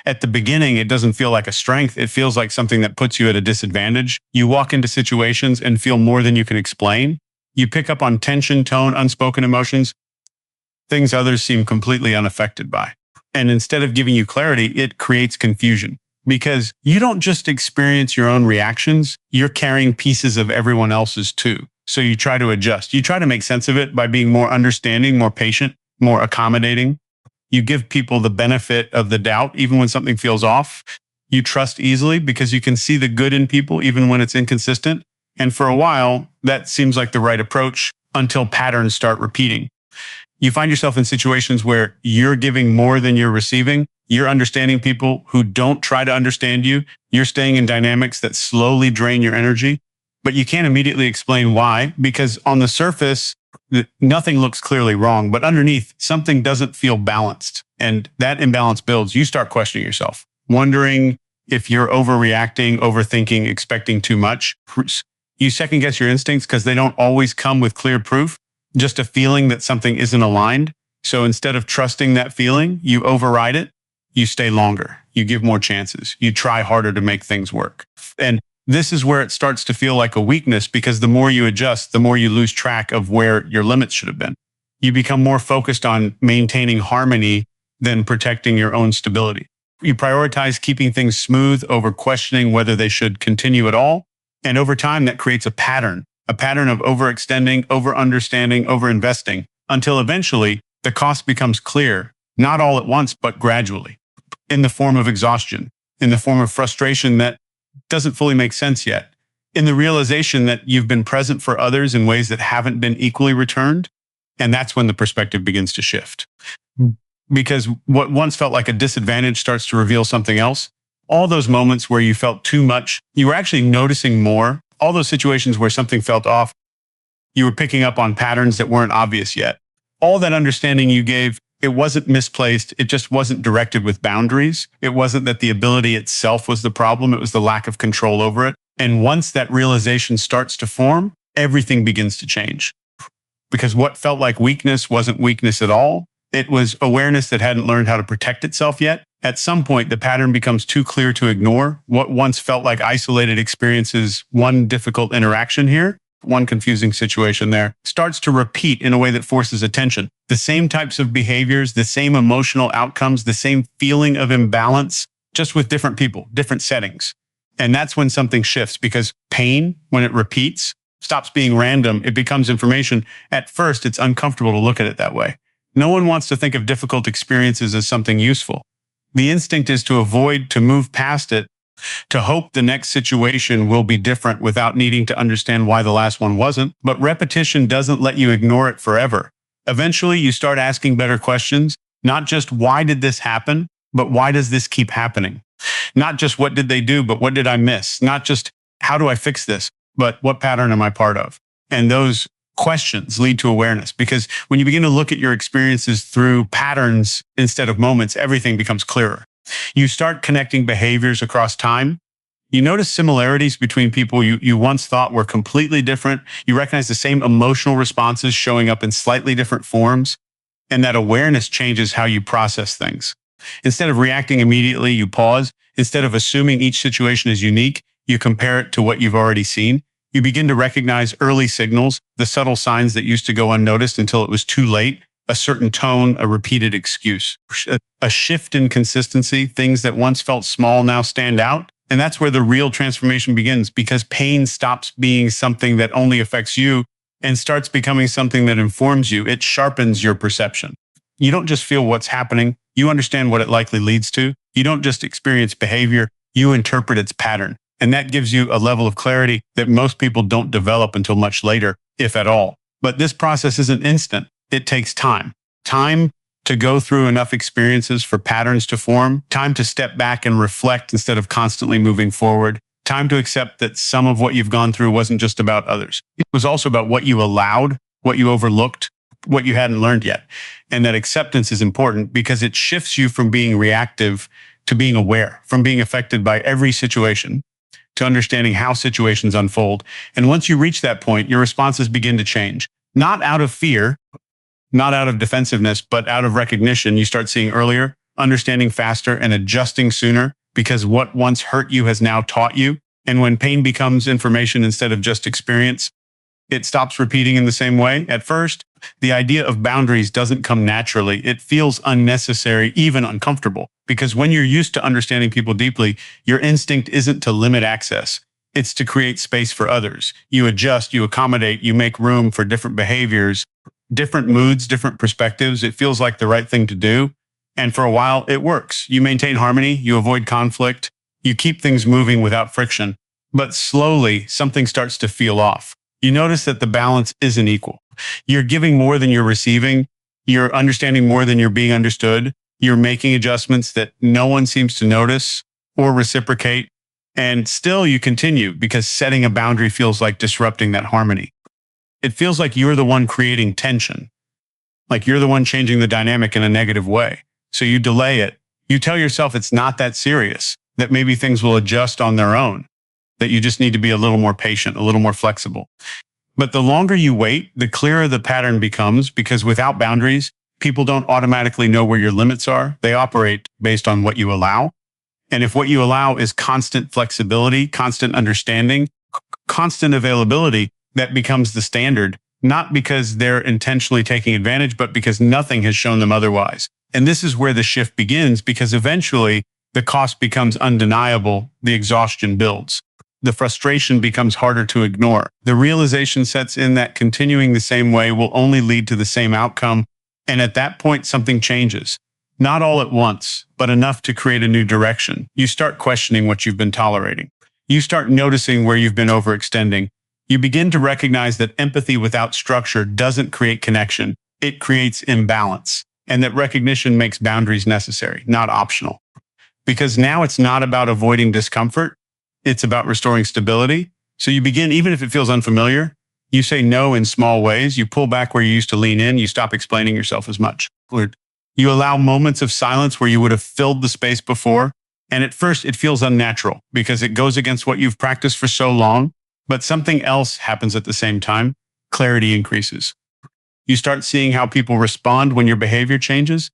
At the beginning, it doesn't feel like a strength. It feels like something that puts you at a disadvantage. You walk into situations and feel more than you can explain. You pick up on tension, tone, unspoken emotions, things others seem completely unaffected by. And instead of giving you clarity, it creates confusion because you don't just experience your own reactions, you're carrying pieces of everyone else's too. So you try to adjust. You try to make sense of it by being more understanding, more patient, more accommodating. You give people the benefit of the doubt, even when something feels off. You trust easily because you can see the good in people, even when it's inconsistent. And for a while, that seems like the right approach until patterns start repeating. You find yourself in situations where you're giving more than you're receiving. You're understanding people who don't try to understand you. You're staying in dynamics that slowly drain your energy, but you can't immediately explain why, because on the surface, nothing looks clearly wrong, but underneath, something doesn't feel balanced. And that imbalance builds. You start questioning yourself, wondering if you're overreacting, overthinking, expecting too much. You second guess your instincts because they don't always come with clear proof, just a feeling that something isn't aligned. So instead of trusting that feeling, you override it. You stay longer. You give more chances. You try harder to make things work. And this is where it starts to feel like a weakness because the more you adjust, the more you lose track of where your limits should have been. You become more focused on maintaining harmony than protecting your own stability. You prioritize keeping things smooth over questioning whether they should continue at all. And over time, that creates a pattern of overextending, over-understanding, over-investing, until eventually the cost becomes clear, not all at once, but gradually, in the form of exhaustion, in the form of frustration that doesn't fully make sense yet, in the realization that you've been present for others in ways that haven't been equally returned. And that's when the perspective begins to shift. Because what once felt like a disadvantage starts to reveal something else. All those moments where you felt too much, you were actually noticing more. All those situations where something felt off, you were picking up on patterns that weren't obvious yet. All that understanding you gave, it wasn't misplaced. It just wasn't directed with boundaries. It wasn't that the ability itself was the problem. It was the lack of control over it. And once that realization starts to form, everything begins to change. Because what felt like weakness wasn't weakness at all. It was awareness that hadn't learned how to protect itself yet. At some point, the pattern becomes too clear to ignore. What once felt like isolated experiences, one difficult interaction here, one confusing situation there, starts to repeat in a way that forces attention. The same types of behaviors, the same emotional outcomes, the same feeling of imbalance, just with different people, different settings. And that's when something shifts because pain, when it repeats, stops being random. It becomes information. At first, it's uncomfortable to look at it that way. No one wants to think of difficult experiences as something useful. The instinct is to avoid, to move past it, to hope the next situation will be different without needing to understand why the last one wasn't. But repetition doesn't let you ignore it forever. Eventually, you start asking better questions, not just why did this happen, but why does this keep happening? Not just what did they do, but what did I miss? Not just how do I fix this, but what pattern am I part of? And those questions lead to awareness because when you begin to look at your experiences through patterns instead of moments, everything becomes clearer. You start connecting behaviors across time. You notice similarities between people you once thought were completely different. You recognize the same emotional responses showing up in slightly different forms. And that awareness changes how you process things. Instead of reacting immediately, you pause. Instead of assuming each situation is unique, you compare it to what you've already seen. You begin to recognize early signals, the subtle signs that used to go unnoticed until it was too late, a certain tone, a repeated excuse, a shift in consistency, things that once felt small now stand out. And that's where the real transformation begins because pain stops being something that only affects you and starts becoming something that informs you. It sharpens your perception. You don't just feel what's happening. You understand what it likely leads to. You don't just experience behavior. You interpret its pattern. And that gives you a level of clarity that most people don't develop until much later, if at all. But this process isn't instant. It takes time. Time to go through enough experiences for patterns to form. Time to step back and reflect instead of constantly moving forward. Time to accept that some of what you've gone through wasn't just about others. It was also about what you allowed, what you overlooked, what you hadn't learned yet. And that acceptance is important because it shifts you from being reactive to being aware, from being affected by every situation to understanding how situations unfold. And once you reach that point, your responses begin to change. Not out of fear, not out of defensiveness, but out of recognition. You start seeing earlier, understanding faster, and adjusting sooner because what once hurt you has now taught you. And when pain becomes information instead of just experience, it stops repeating in the same way. At first, the idea of boundaries doesn't come naturally. It feels unnecessary, even uncomfortable, because when you're used to understanding people deeply, your instinct isn't to limit access. It's to create space for others. You adjust, you accommodate, you make room for different behaviors, different moods, different perspectives. It feels like the right thing to do. And for a while, it works. You maintain harmony, you avoid conflict, you keep things moving without friction. But slowly, something starts to feel off. You notice that the balance isn't equal. You're giving more than you're receiving. You're understanding more than you're being understood. You're making adjustments that no one seems to notice or reciprocate. And still you continue because setting a boundary feels like disrupting that harmony. It feels like you're the one creating tension, like you're the one changing the dynamic in a negative way. So you delay it. You tell yourself it's not that serious, that maybe things will adjust on their own, that you just need to be a little more patient, a little more flexible. But the longer you wait, the clearer the pattern becomes, because without boundaries, people don't automatically know where your limits are. They operate based on what you allow. And if what you allow is constant flexibility, constant understanding, constant availability, that becomes the standard, not because they're intentionally taking advantage, but because nothing has shown them otherwise. And this is where the shift begins, because eventually the cost becomes undeniable, the exhaustion builds. The frustration becomes harder to ignore. The realization sets in that continuing the same way will only lead to the same outcome. And at that point, something changes. Not all at once, but enough to create a new direction. You start questioning what you've been tolerating. You start noticing where you've been overextending. You begin to recognize that empathy without structure doesn't create connection. It creates imbalance. And that recognition makes boundaries necessary, not optional. Because now it's not about avoiding discomfort. It's about restoring stability. So you begin, even if it feels unfamiliar, you say no in small ways. You pull back where you used to lean in. You stop explaining yourself as much. You allow moments of silence where you would have filled the space before. And at first it feels unnatural because it goes against what you've practiced for so long. But something else happens at the same time. Clarity increases. You start seeing how people respond when your behavior changes.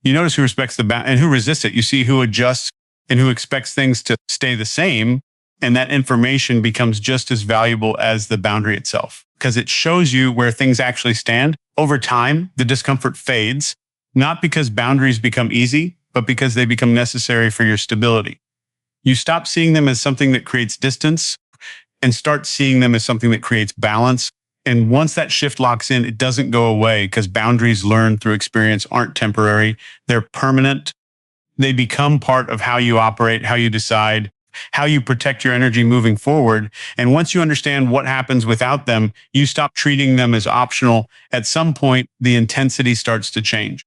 You notice who respects and who resists it. You see who adjusts and who expects things to stay the same. And that information becomes just as valuable as the boundary itself, because it shows you where things actually stand. Over time, the discomfort fades, not because boundaries become easy, but because they become necessary for your stability. You stop seeing them as something that creates distance and start seeing them as something that creates balance. And once that shift locks in, it doesn't go away, because boundaries learned through experience aren't temporary. They're permanent. They become part of how you operate, how you decide, how you protect your energy moving forward. And once you understand what happens without them, you stop treating them as optional. At some point, the intensity starts to change.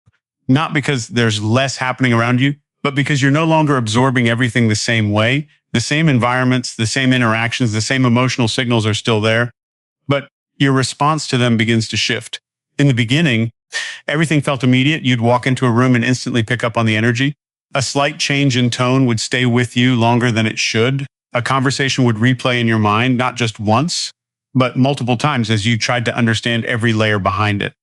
Not because there's less happening around you, but because you're no longer absorbing everything the same way. The same environments, the same interactions, the same emotional signals are still there, but your response to them begins to shift. In the beginning, everything felt immediate. You'd walk into a room and instantly pick up on the energy. A slight change in tone would stay with you longer than it should. A conversation would replay in your mind, not just once, but multiple times as you tried to understand every layer behind it.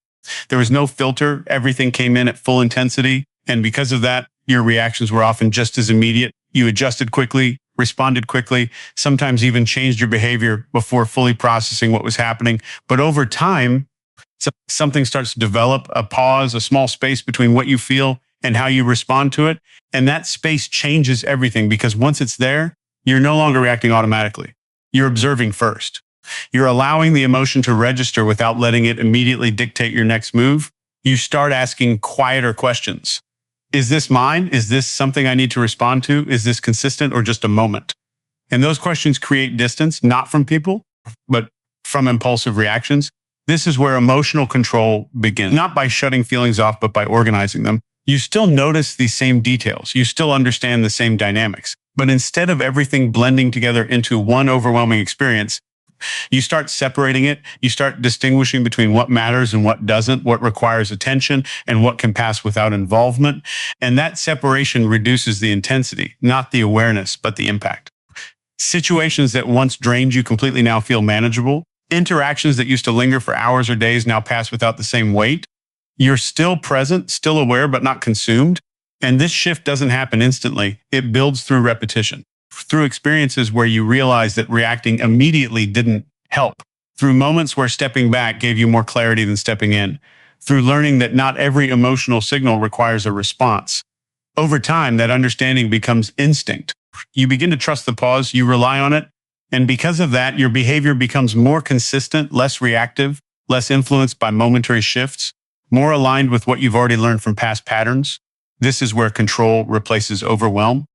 There was no filter. Everything came in at full intensity. And because of that, your reactions were often just as immediate. You adjusted quickly, responded quickly, sometimes even changed your behavior before fully processing what was happening. But over time, something starts to develop, a pause, a small space between what you feel and how you respond to it. And that space changes everything, because once it's there, you're no longer reacting automatically. You're observing first. You're allowing the emotion to register without letting it immediately dictate your next move. You start asking quieter questions. Is this mine? Is this something I need to respond to? Is this consistent or just a moment? And those questions create distance, not from people, but from impulsive reactions. This is where emotional control begins, not by shutting feelings off, but by organizing them. You still notice these same details. You still understand the same dynamics. But instead of everything blending together into one overwhelming experience, you start separating it. You start distinguishing between what matters and what doesn't, what requires attention and what can pass without involvement. And that separation reduces the intensity, not the awareness, but the impact. Situations that once drained you completely now feel manageable. Interactions that used to linger for hours or days now pass without the same weight. You're still present, still aware, but not consumed. And this shift doesn't happen instantly. It builds through repetition, through experiences where you realize that reacting immediately didn't help, through moments where stepping back gave you more clarity than stepping in, through learning that not every emotional signal requires a response. Over time, that understanding becomes instinct. You begin to trust the pause, you rely on it, and because of that, your behavior becomes more consistent, less reactive, less influenced by momentary shifts, more aligned with what you've already learned from past patterns. This is where control replaces overwhelm,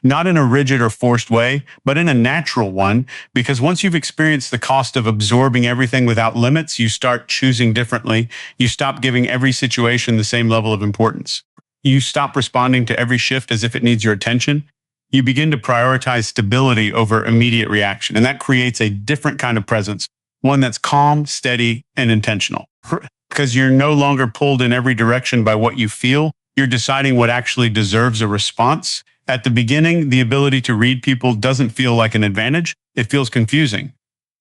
not in a rigid or forced way, but in a natural one, because once you've experienced the cost of absorbing everything without limits, you start choosing differently. You stop giving every situation the same level of importance. You stop responding to every shift as if it needs your attention. You begin to prioritize stability over immediate reaction, and that creates a different kind of presence, one that's calm, steady, and intentional. Because you're no longer pulled in every direction by what you feel, you're deciding what actually deserves a response. At the beginning, the ability to read people doesn't feel like an advantage. It feels confusing.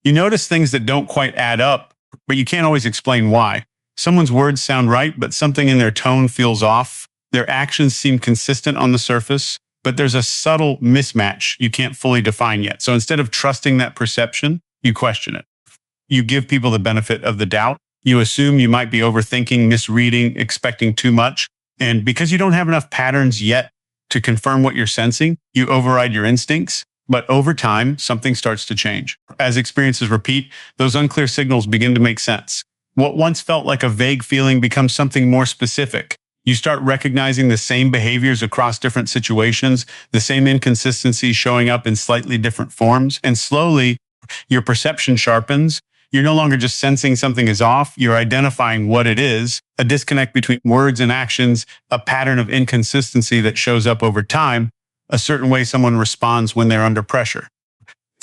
You notice things that don't quite add up, but you can't always explain why. Someone's words sound right, but something in their tone feels off. Their actions seem consistent on the surface, but there's a subtle mismatch you can't fully define yet. So instead of trusting that perception, you question it. You give people the benefit of the doubt. You assume you might be overthinking, misreading, expecting too much. And because you don't have enough patterns yet to confirm what you're sensing, you override your instincts. But over time, something starts to change. As experiences repeat, those unclear signals begin to make sense. What once felt like a vague feeling becomes something more specific. You start recognizing the same behaviors across different situations, the same inconsistencies showing up in slightly different forms, and slowly, your perception sharpens. You're no longer just sensing something is off, you're identifying what it is, a disconnect between words and actions, a pattern of inconsistency that shows up over time, a certain way someone responds when they're under pressure.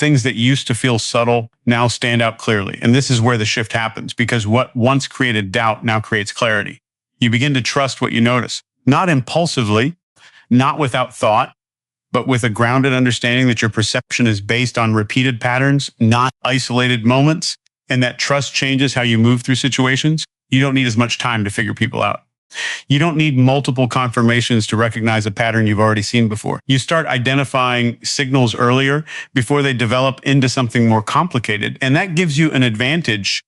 Things that used to feel subtle now stand out clearly. And this is where the shift happens, because what once created doubt now creates clarity. You begin to trust what you notice, not impulsively, not without thought, but with a grounded understanding that your perception is based on repeated patterns, not isolated moments, and that trust changes how you move through situations. You don't need as much time to figure people out. You don't need multiple confirmations to recognize a pattern you've already seen before. You start identifying signals earlier before they develop into something more complicated. And that gives you an advantage,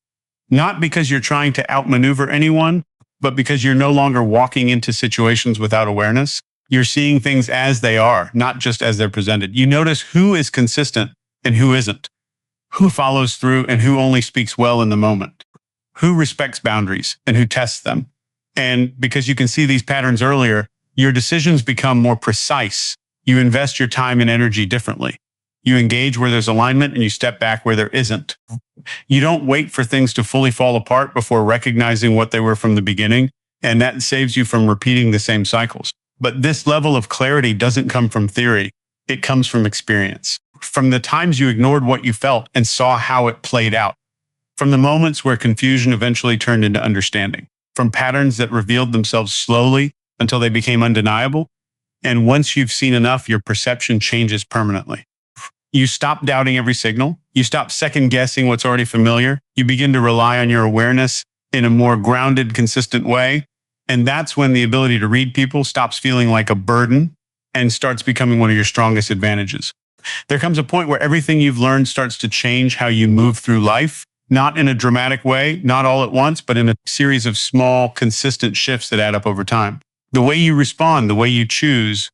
not because you're trying to outmaneuver anyone, but because you're no longer walking into situations without awareness. You're seeing things as they are, not just as they're presented. You notice who is consistent and who isn't, who follows through and who only speaks well in the moment, who respects boundaries and who tests them. And because you can see these patterns earlier, your decisions become more precise. You invest your time and energy differently. You engage where there's alignment and you step back where there isn't. You don't wait for things to fully fall apart before recognizing what they were from the beginning, and that saves you from repeating the same cycles. But this level of clarity doesn't come from theory. It comes from experience. From the times you ignored what you felt and saw how it played out. From the moments where confusion eventually turned into understanding. From patterns that revealed themselves slowly until they became undeniable. And once you've seen enough, your perception changes permanently. You stop doubting every signal. You stop second guessing what's already familiar. You begin to rely on your awareness in a more grounded, consistent way. And that's when the ability to read people stops feeling like a burden and starts becoming one of your strongest advantages. There comes a point where everything you've learned starts to change how you move through life, not in a dramatic way, not all at once, but in a series of small, consistent shifts that add up over time. The way you respond, the way you choose,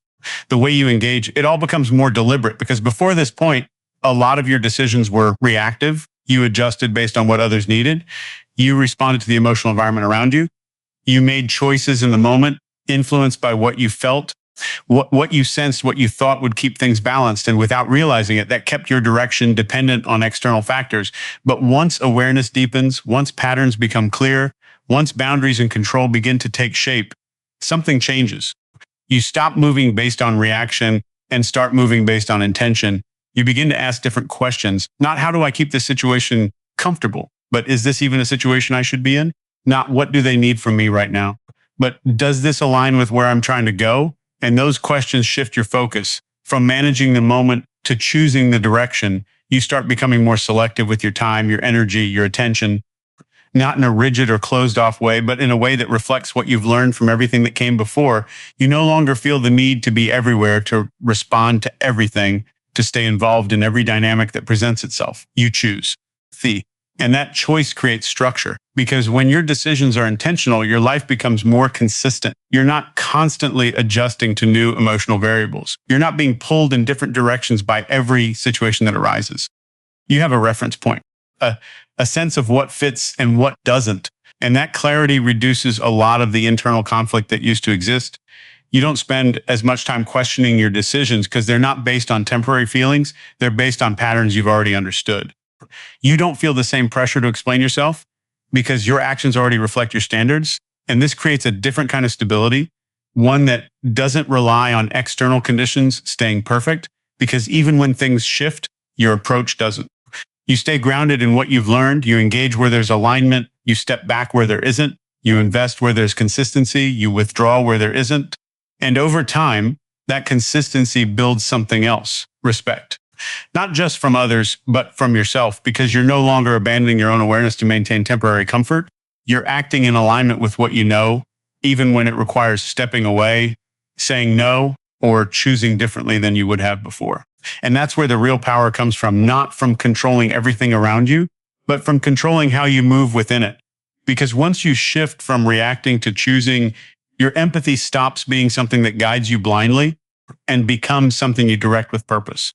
the way you engage, it all becomes more deliberate, because before this point, a lot of your decisions were reactive. You adjusted based on what others needed. You responded to the emotional environment around you. You made choices in the moment, influenced by what you felt, what you sensed, what you thought would keep things balanced. And without realizing it, that kept your direction dependent on external factors. But once awareness deepens, once patterns become clear, once boundaries and control begin to take shape, something changes. You stop moving based on reaction and start moving based on intention. You begin to ask different questions. Not how do I keep this situation comfortable, but is this even a situation I should be in? Not what do they need from me right now, but does this align with where I'm trying to go? And those questions shift your focus from managing the moment to choosing the direction. You start becoming more selective with your time, your energy, your attention. not in a rigid or closed off way, but in a way that reflects what you've learned from everything that came before. You no longer feel the need to be everywhere, to respond to everything, to stay involved in every dynamic that presents itself. You choose. And that choice creates structure, because when your decisions are intentional, your life becomes more consistent. You're not constantly adjusting to new emotional variables. You're not being pulled in different directions by every situation that arises. You have a reference point, a sense of what fits and what doesn't. And that clarity reduces a lot of the internal conflict that used to exist. You don't spend as much time questioning your decisions because they're not based on temporary feelings. They're based on patterns you've already understood. You don't feel the same pressure to explain yourself because your actions already reflect your standards. And this creates a different kind of stability, one that doesn't rely on external conditions staying perfect, because even when things shift, your approach doesn't. You stay grounded in what you've learned. You engage where there's alignment. You step back where there isn't. You invest where there's consistency. You withdraw where there isn't. And over time, that consistency builds something else, respect. Not just from others, but from yourself, because you're no longer abandoning your own awareness to maintain temporary comfort. You're acting in alignment with what you know, even when it requires stepping away, saying no, or choosing differently than you would have before. And that's where the real power comes from, not from controlling everything around you, but from controlling how you move within it. Because once you shift from reacting to choosing, your empathy stops being something that guides you blindly and becomes something you direct with purpose.